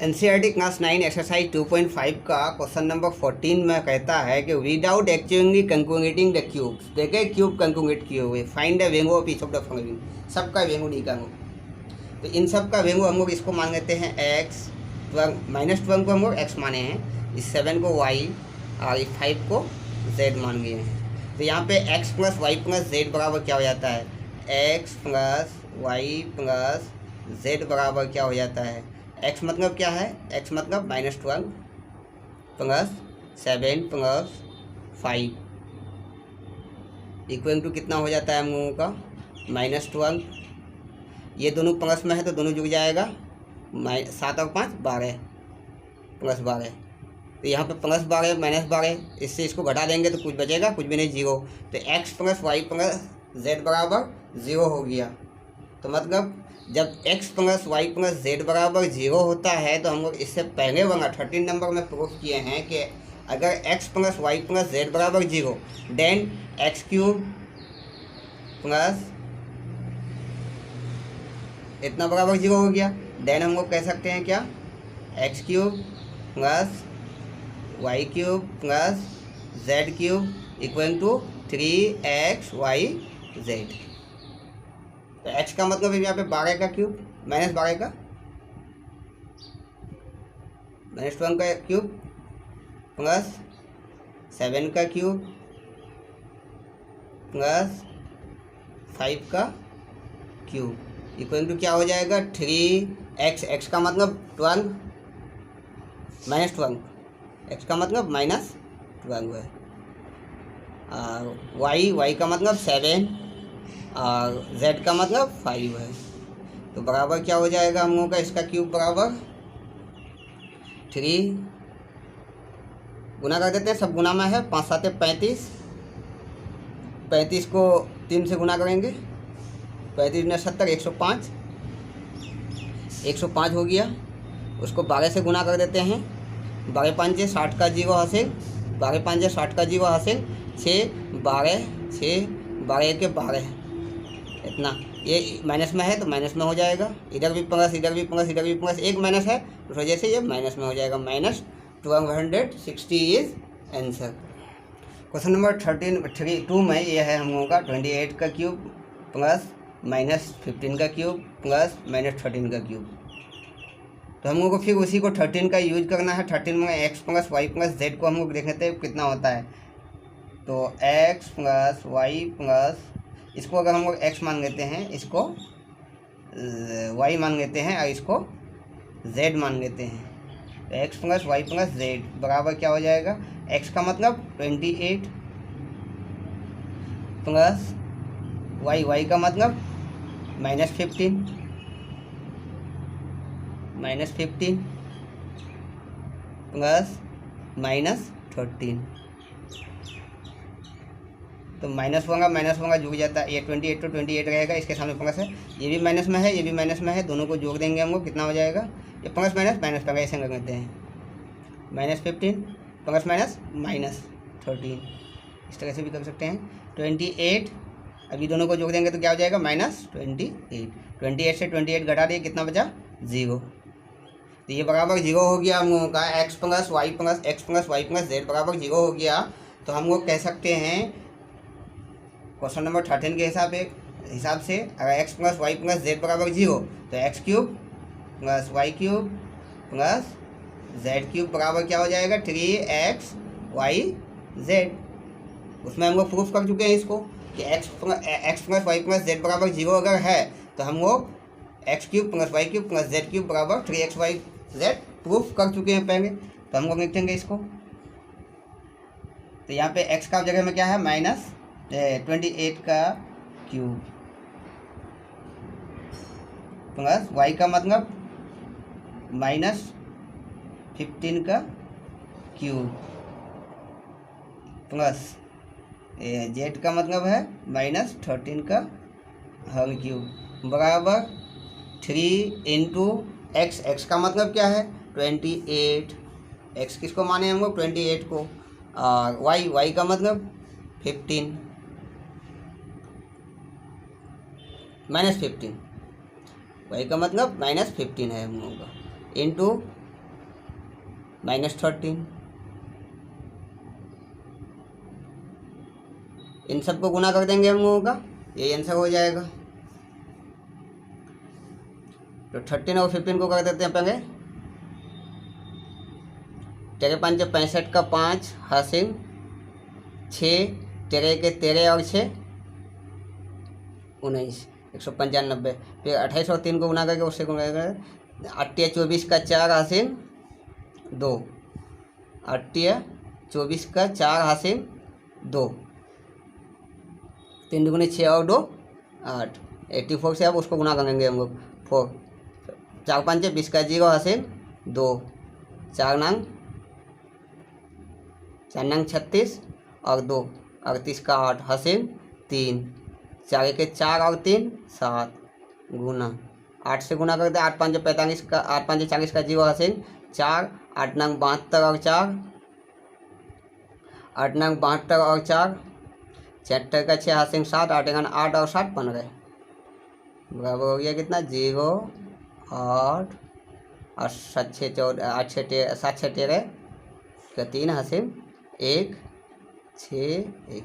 NCERT class 9 exercise 2.5 का question number 14 में कहता है कि विदाउट एक्चुअली कंक्यूगेटिंग द क्यूब्स, देखे क्यूब कंक्यूगेट किए हुए, find the value of each of the following, सबका वैल्यू निकालो। तो इन सब का वैल्यू हम लोग इसको मान लेते हैं एक्स, -12 को हम लोग एक्स माने हैं, इस 7 को वाई और इस 5 को जेड मान गए हैं। तो यहाँ पे x plus y plus z बराबर क्या हो जाता है, x plus y plus z बराबर क्या हो जाता है, एक्स मतलब क्या है, एक्स मतलब -12 प्लस 7 प्लस 5 इक्वल टू कितना हो जाता है हम लोगों का, -12। ये दोनों प्लस में है तो दोनों जुड़ जाएगा, 7 और 5 12 प्लस 12। तो यहाँ पे प्लस 12 -12, इससे इसको घटा देंगे तो कुछ बचेगा, कुछ भी नहीं, 0। तो x plus y plus z बराबर 0 हो गया। तो मतलब जब x plus y plus z बराबर 0 होता है तो हम लोग इससे पहले वाला 13 नंबर में प्रूफ किए हैं कि अगर x plus y plus z बराबर 0 देन एक्स क्यूब प्लस इतना बराबर 0 हो गया। देन हम लोग कह सकते हैं क्या, x cube plus y cube plus z cube equal to 3xy z। तो x का मतलब है यहाँ पे 12 का क्यूब -12 का -12 का क्यूब प्लस 7 का क्यूब प्लस 5 का क्यूब इक्वल टू क्या हो जाएगा, 3x। x का मतलब 12 -12, x का मतलब -12 है, और y का मतलब 7 और z का मतलब 5 है। तो बराबर क्या हो जाएगा हम लोगों का, इसका क्यूब बराबर 3, गुना कर देते हैं, सब गुना में है, 5 7 35, 35 को 3 से गुना करेंगे, 35 में 70, 105, 105 हो गया। उसको 12 से गुना कर देते हैं, 12 5 60 का 0 हासिल, 12 5 60 का 0 हासिल, 6 12 6 12 के 12 इतना, ये माइनस में है तो माइनस में हो जाएगा, इधर भी प्लस इधर भी प्लस इधर भी प्लस, एक माइनस है उस वजह से ये माइनस में हो जाएगा, -1260 इज आंसर। क्वेश्चन नंबर 2 में ये है हम लोगों का 28 का क्यूब प्लस -15 का क्यूब प्लस -13 का क्यूब। तो हम लोग को फिर उसी को 13 का यूज करना है। 13 में x plus y plus z को हम लोग देख लेते हैं कितना होता है। तो एक्स प्लस वाई प्लस, इसको अगर हम लोग x मान लेते हैं, इसको y मान लेते हैं और इसको z मान लेते हैं, तो x plus y plus z बराबर क्या हो जाएगा, x का मतलब 28 प्लस y का मतलब -15 प्लस -13। तो माइनस होगा जुड़ जाता है, ये 28 तो 28 रहेगा, इसके सामने प्लस है, ये भी माइनस में है, ये भी माइनस में है, दोनों को जोड़ देंगे हम लोग, कितना हो जाएगा, ये प्लस माइनस ऐसे कर लेते हैं, -15 प्लस -13, इस तरह से भी कर सकते हैं। 28, अभी दोनों को जोड़ देंगे तो क्या हो जाएगा, -28, 28 से 28 घटा दिए, कितना बचा, 0। तो ये बराबर 0 हो गया हम लोगों का, x plus y plus z बराबर 0 हो गया। तो हम लोग कह सकते हैं क्वेश्चन नंबर 13 के हिसाब से अगर x plus y plus z बराबर 0 तो x cube plus y cube plus z cube बराबर क्या हो जाएगा, 3xy z। उसमें हम लोग प्रूफ कर चुके हैं इसको कि x plus y plus z बराबर 0 अगर है तो हम लोग x cube plus y cube plus z cube बराबर 3xy z प्रूफ कर चुके हैं पहले। तो हम लोग लिखेंगे इसको, तो यहाँ पे x का जगह में क्या है, -28 का क्यूब प्लस y का मतलब -15 का क्यूब प्लस z का मतलब है -13 का होल क्यूब बराबर 3 इंटू x का मतलब क्या है, 28, x किसको माने हम लोग, 28 को, और y का मतलब 15 -15, y का मतलब -15 है हम लोगों का, इंटू -13। इन सबको गुना कर देंगे हम लोगों का, यही आंसर हो जाएगा। तो 13 और 15 को कर देते हैं पहले। 13 5 65 का 5 हासिल 6, 13 के 13 और 6 19, 195। फिर 28 और 3 को गुना करके उससे गुना करके 8 24 का 4 हासिल 2, 8 24 का 4 हासिल 2, 3 दुगुने 6 और 2 8। 84 से अब उसको गुना करेंगे हम लोग 4, 4 5 20 का 0 हासिल 2, 4 नंग 36 और 2 38 का 8 हासिल 3, 4 के 4 और 3 7 गुना 8 से गुना करते 8 5 45 का 8 5 40 का 0 हासिल 4, 8 नंग 72 और 4, 8 नंग 72 और 4, 76 का 6 हासिल 7, 8 8 और 7 15 बराबर हो गया कितना 0 8 और 7 6 14 8 6 7 6 13 का 3 हासिल 1 6 1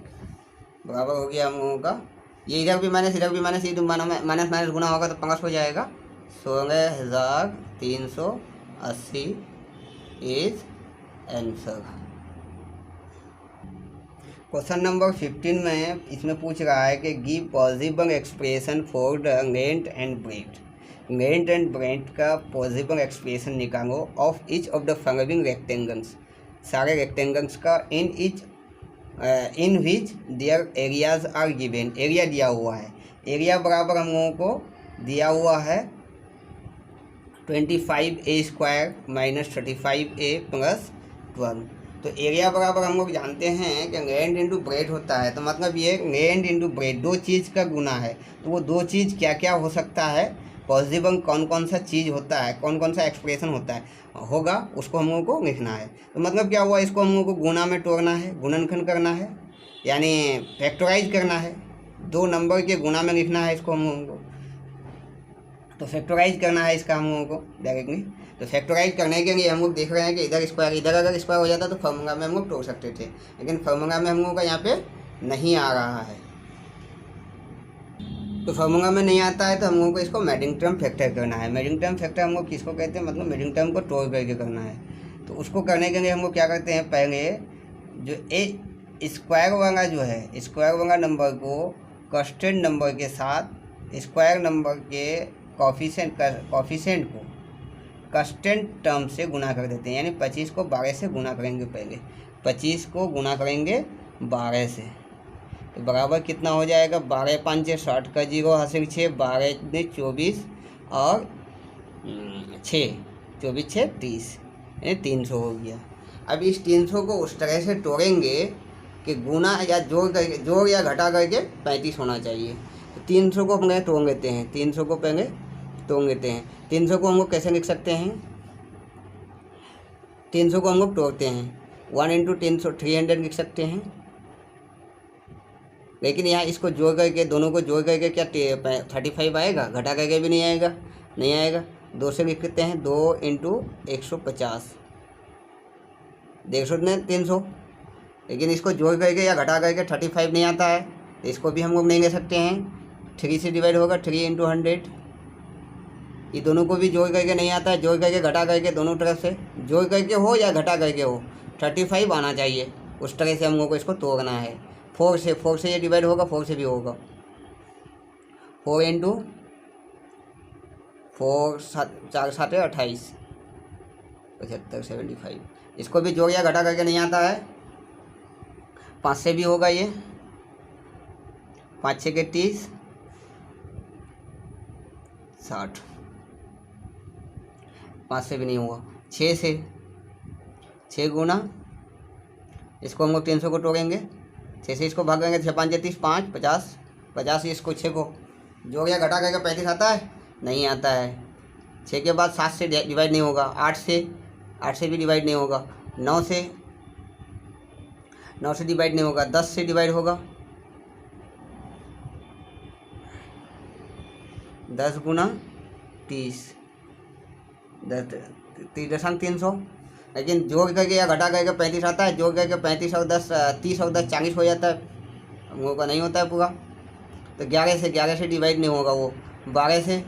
बराबर हो गया हम लोगों का। ये इधर भी माइनस इधर भी माइनस, ये माइनस माइनस गुना होगा तो प्लस हो जाएगा। 16,380 इज आंसर। क्वेश्चन नंबर 15 में इसमें पूछ रहा है कि give possible expression for the length and breadth. Length and breadth का पॉसिबल एक्सप्रेशन निकालो of each of the following rectangles, सारे रेक्टेंगल्स का in which their areas are given. Area दिया हुआ है, एरिया बराबर हम लोगों को दिया हुआ है 25a² माइनस 35a प्लस 12। तो एरिया बराबर हम लोग जानते हैं कि लेंथ इंटू ब्रेथ होता है, तो मतलब ये लेंथ इंटू ब्रेथ दो चीज़ का गुना है। तो वो दो चीज़ क्या क्या हो सकता है, पॉसिबल कौन कौन सा चीज़ होता है, कौन कौन सा एक्सप्रेशन होता है होगा, उसको हम लोगों को लिखना है। तो मतलब क्या हुआ, इसको हम लोगों को गुना में तोड़ना है, गुणनखंड करना है, यानी फैक्टराइज करना है। 2 नंबर के गुना में लिखना है इसको हम लोगों को, तो फैक्टराइज करना है इसका हम लोगों को डायरेक्टली। तो फैक्टराइज करने के लिए हम लोग देख रहे हैं कि इधर स्क्वायर, इधर अगर स्क्वायर हो जाता तो फॉर्मूला में हम लोग तोड़ सकते थे, लेकिन फॉर्मूला में हम लोगों का यहाँ पे नहीं आ रहा है। तो फॉर्मूला में नहीं आता है तो हम लोगों को इसको मेडिंगटन फैक्टर करना है। मेडिंगटन फैक्टर हम लोग किसको कहते हैं, मतलब मेडिंगटन को तोड़ करके करना है। तो उसको करने के लिए हम लोग क्या करते हैं, पहले जो स्क्वायर वाला जो है, स्क्वायर वाला नंबर को कांस्टेंट नंबर के साथ स्क्वायर नंबर के कॉफिशेंट को कांस्टेंट टर्म से गुना कर देते हैं, यानी 25 को 12 से गुना करेंगे। पहले 25 को गुना करेंगे 12 से, तो बराबर कितना हो जाएगा, 12 5 60 का 0 हासिल 6, 12 ने 24 और 6 24 6 30, यानी 300 हो गया। अब इस 300 को उस तरह से तोड़ेंगे कि गुना या जोड़ या घटा करके 35 होना चाहिए। तो 300 को हम तोड़ लेते हैं, 300 को पहले तोड़ लेते हैं। 300 को हम लोग कैसे लिख सकते हैं, 300 को हम लोग तोड़ते हैं 1 इंटू 300 300 लिख सकते हैं। लेकिन यहाँ इसको जोड़ करके, दोनों को जोड़ करके क्या 35 आएगा, घटा करके भी नहीं आएगा, नहीं आएगा। 2 से लिखते हैं, 2 इंटू 150, 150 ने 300। लेकिन इसको जोड़ करके या घटा करके 35 नहीं आता है, तो इसको भी हम लोग नहीं ले सकते हैं। 3 से डिवाइड होगा, 3 इंटू 100। ये दोनों को भी जोड़ करके नहीं आता है, जोड़ करके घटा करके, दोनों तरफ से जोड़ करके हो या घटा करके हो 35 आना चाहिए। उस तरह से हम लोग को इसको तोड़ना है। 4 से ये डिवाइड होगा, 4 से भी होगा। 4 इंटू 4 4 7 28 75 75। इसको भी जोड़ या घटा करके नहीं आता है। 5 से भी होगा ये, 5 6 के 30 60, 5 से भी नहीं हुआ। 6 से, 6 गुना, इसको हम लोग 300 को तोड़ेंगे, 6 से इसको भागेंगे, 6 5 30 5 50 50, इसको 6 को जोड़ या घटा करके 35 आता है, नहीं आता है। 6 के बाद 7 से डिवाइड नहीं होगा, 8 से भी डिवाइड नहीं होगा, 9 से डिवाइड नहीं होगा, 10 से डिवाइड होगा, 10 गुना 30 300। लेकिन जोड़ करके या घटा करके 35 आता है, जोड़ करके 35 और 10 30 और 10 40 हो जाता है, हम लोगों का नहीं होता है पूरा। तो 11 से डिवाइड नहीं होगा वो, 12 से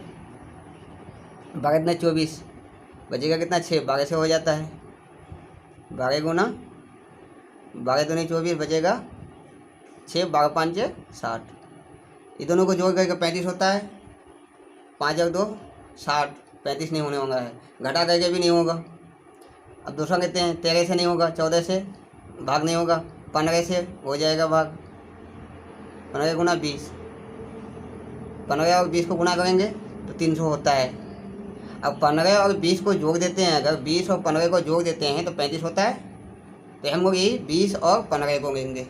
12 इतना 24 बचेगा कितना 6, 12 से हो जाता है, 12 गुना 12 दूनी 24 बचेगा 6, 12 5 60। ये दोनों को जोड़ करके 35 होता है, 5 और 2 60, 35 नहीं होने वाला है, घटा करके भी नहीं होगा। अब दूसरा कहते हैं 13 से नहीं होगा, 14 से भाग नहीं होगा, 15 से हो जाएगा भाग, 15 गुना 20, 15 और 20 को गुना करेंगे तो 300 होता है। अब 15 और 20 को जोड़ देते हैं, अगर 20 और 15 को जोड़ देते हैं तो 35 होता है। तो हम लोग यही 20 और 15 को लेंगे,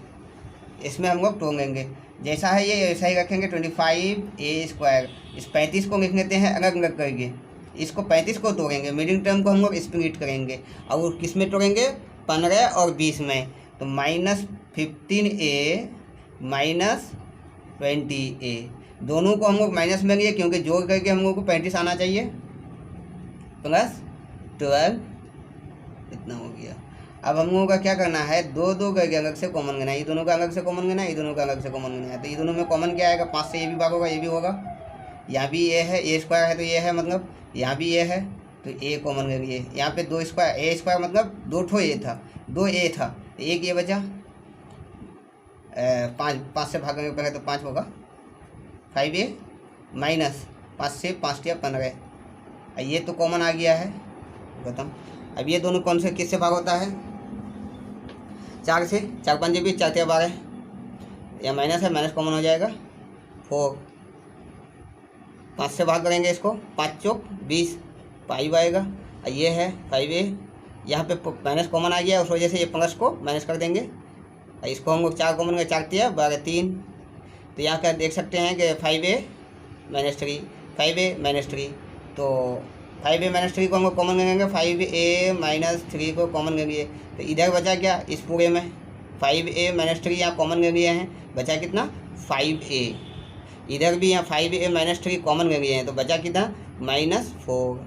इसमें हम लोग तोड़ेंगे, जैसा है ये ऐसा ही रखेंगे 25a²। इस 35 को लिख लेते हैं अलग अलग करके, इसको 35 को तोड़ेंगे, मीडियम टर्म को हम लोग स्प्लिट करेंगे और किस में तोड़ेंगे 15 और 20 में। तो -15a माइनस 20a, दोनों को हम लोग माइनस में लिए क्योंकि जोड़ करके हम लोग को 35 आना चाहिए, प्लस 12 इतना हो गया। अब हम लोगों का क्या करना है, दो दो करके अलग से कॉमन लेना है, ये दोनों का अलग से कॉमन लेना है, ये दोनों का अलग से कॉमन लेना है। तो ये दोनों में कॉमन क्या आएगा, 5 से ये भी भाग होगा, ये भी होगा, यहाँ भी ये है, a² है तो ये है, मतलब यहाँ भी ये है तो a कॉमन ले लिए। यहाँ पे 2² a² मतलब 2 ठो a था, 2a था, एक ये बचा, 5 से भागेंगे पहले तो 5 होगा, 5a माइनस 5 से 5 या 15, ये तो कॉमन आ गया है खत्म। अब ये दोनों कौन से किससे भाग होता है, 4 से, 4 5 20, 4 या 12, या माइनस है, माइनस कॉमन हो जाएगा 4, 5 से भाग करेंगे इसको, 5 चौक 20, 5 आएगा, ये है 5a, यहाँ पे माइनस कॉमन आ गया, उस वजह से ये प्लस को माइनस कर देंगे, इसको हम लोग 4 कॉमन का 4 दिया 12 3। तो यहाँ का देख सकते हैं कि 5a माइनस 3, 5a माइनस 3, तो 5a माइनस 3 को हम लोग कॉमन लेंगे, 5a माइनस 3 को कॉमन ले लिए, तो इधर बचा क्या, इस पूरे में 5a माइनस 3 यहाँ कॉमन ले लिए हैं, बचा कितना 5a, इधर भी यहाँ 5a माइनस 3 कॉमन ले लिए हैं, तो बचा कितना -4।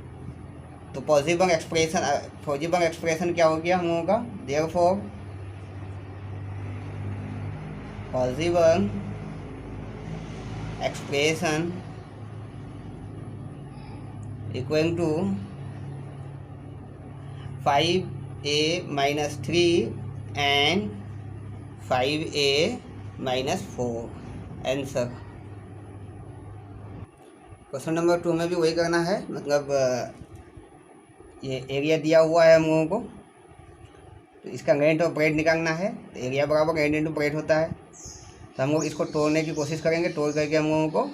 तो पॉजिटिव एक्सप्रेशन क्या हो गया हम लोगों का, therefore positive expression equal to 5a minus 3 and 5a minus 4, answer. Question number 2 में भी वही करना है, मतलब ये एरिया दिया हुआ है हम लोगों को, तो इसका ग्रेडियंट ऑफ ब्रेड निकालना है, तो एरिया बराबर ग्रेडियंट ऑफ ब्रेड होता है। तो हम लोग इसको तोड़ने की कोशिश करेंगे, तोड़ करके हम लोगों को,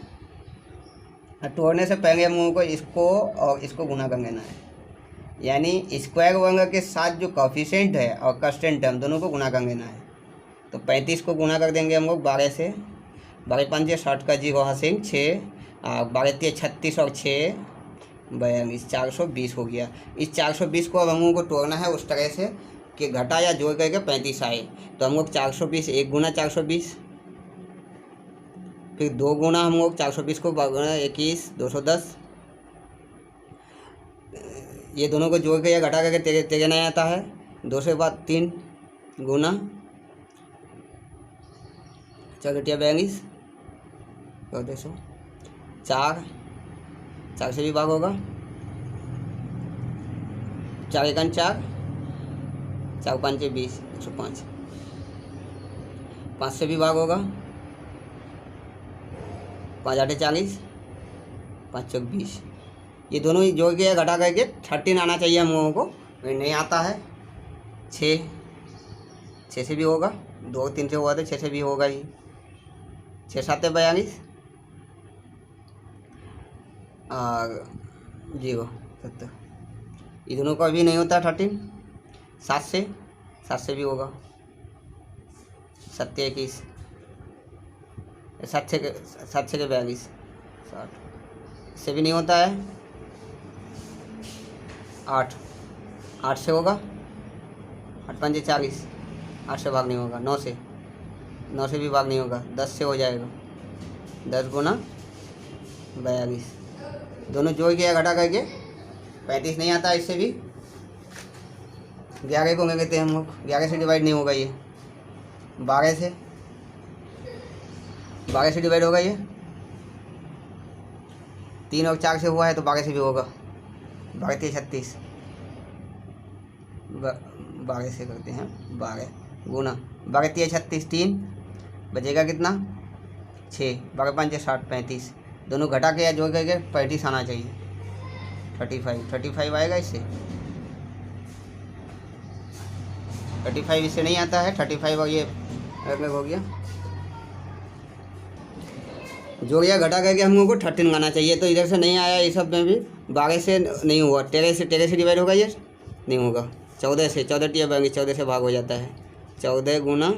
तोड़ने से पहले हम लोगों को इसको और इसको गुना कर लेना है, यानी स्क्वायर वर्ग के साथ जो कोफिशिएंट है और कांस्टेंट टर्म दोनों को गुना कर लेना है। तो 35 को गुना कर देंगे हम लोग 12 से, 12 5 60 का 0 हासिल 6, 12 3 36 और 6 42, 420 हो गया। इस 420 को अब हम लोगों को तोड़ना है उस तरह से कि घटा या जोड़ करके 35 आए। तो हम लोग 420 1 गुना 420, फिर 2 गुना हम लोग 420 को 21 210, ये दोनों को जोड़ के या घटा करके तेरे नहीं आता है, 2 से बाद 3 गुना 4 42 200, 4 से भी भाग होगा, 4 1 4, 4 5 20 105, 5 से भी भाग होगा, 5 8 40, 5 चौक 20, ये दोनों ही जोड़ के घटा करके 13 आना चाहिए हम लोगों को, नहीं आता है। 6 से भी होगा, 2 3 से हुआ तो 6 से भी होगा ही, 6 7 42 और 0 70, ये दोनों का भी नहीं होता 13। 7 से भी होगा, 7 21, 7 से 42 60, इससे भी नहीं होता है। 8 से होगा, 8 5 40, 8 से भाग नहीं होगा, 9 से भी भाग नहीं होगा, 10 से हो जाएगा, 10 गुना 42, दोनों जोड़ के घटा करके 35 नहीं आता इससे भी, 11 को क्या कहते हैं हम लोग, 11 से डिवाइड नहीं होगा ये, 12 से डिवाइड होगा ये, 3 और 4 से हुआ है तो 12 से भी होगा, 12 3 36, 12 से करते हैं, 12 गुना 12 3 36, 3 बचेगा कितना 6, 12 5 60 35, दोनों घटा के या जोड़ करके 35 आना चाहिए, 35 आएगा इससे, 35 इससे नहीं आता है, 35 और ये अलग हो गया, जोड़ या घटा करके हम लोगों को 13 आना चाहिए, तो इधर से नहीं आया, इस सब में भी 12 से नहीं हुआ, 13 से डिवाइड होगा ये नहीं होगा, 14 से, 14 टिया 42, 14 से भाग हो जाता है, 14 गुना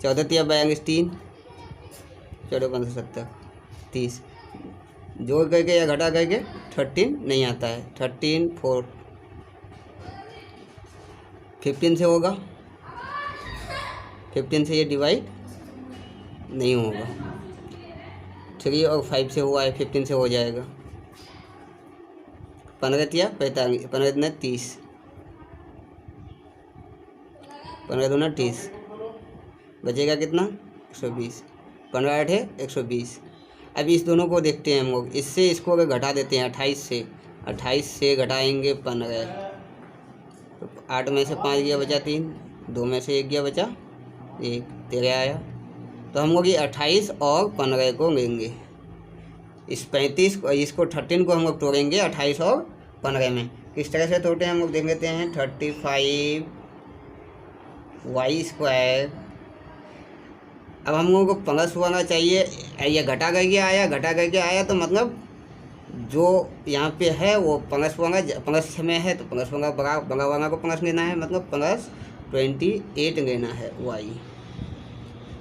14 टिया 42 3, 14 5 70 30, जोड़ करके या घटा करके 13 नहीं आता है, 13 4 15 से होगा, 15 से ये डिवाइड नहीं होगा, 3 और 5 से हुआ है, 15 से हो जाएगा, 15 या 45, 15 दूना 30, 15 दूना 30, बचेगा कितना 120, 15 8 है 120। अब इस दोनों को देखते हैं हम लोग, इससे इसको अगर घटा देते हैं 28 से घटाएंगे 15, तो 8 में से 5 गया बचा 3, 2 में से 1 गया बचा 1, 13 आया, तो हम लोग ये 28 और 15 को लेंगे, इस 35 को, इसको 13 को हम लोग तोड़ेंगे 28 और 15 में, किस तरह से तोड़ते हैं हम लोग देख लेते हैं, 35 y², अब हम लोगों को प्लस होना चाहिए, ये घटा करके आया तो मतलब जो यहाँ पे है वो प्लस होगा, प्लस में है तो प्लस होगा, बड़ा वाला को प्लस लेना है, मतलब प्लस 28 लेना है y,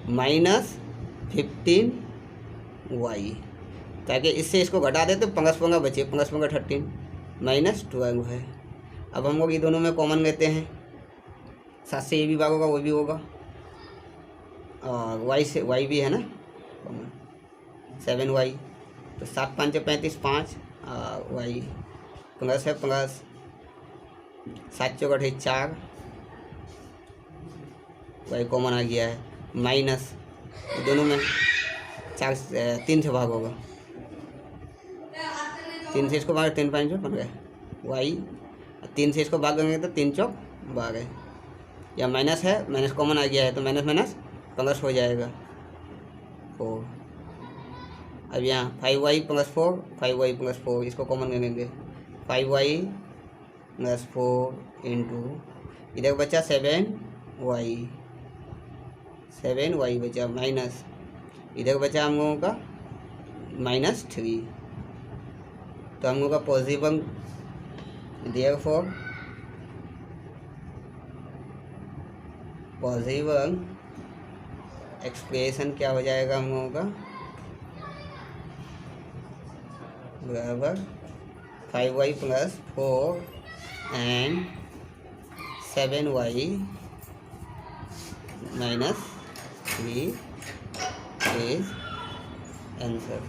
माइनस 15y, ताकि इससे इसको घटा दे तो प्लस होगा बचे, प्लस होगा 13 माइनस 12 है। अब हम लोग ये दोनों में कॉमन लेते हैं, 7 से ये भी भाग होगा वो भी होगा, और y से y भी है ना कॉमन, 7y, तो 7 5 35 5, y प्लस है प्लस 7 चौक 4, y कॉमन आ गया है, माइनस दोनों में 3 से भाग होगा, 3 से इसको भाग 3 5 15 y, 3 से इसको भाग करेंगे तो 3 चौक 12, या माइनस है, माइनस कॉमन आ गया है तो माइनस माइनस प्लस हो जाएगा 4। अब यहाँ 5y प्लस 4, 5y प्लस 4 इसको कॉमन ले लेंगे, 5y प्लस 4 इंटू इधर बचा 7y बचा, माइनस इधर बचा हम लोगों का -3, तो हम लोगों का पॉजिटिव, देयरफॉर पॉजिटिव एक्सप्रेशन क्या हो जाएगा हम लोगों का, बराबर 5y plus 4 and 7y minus 3 is answer.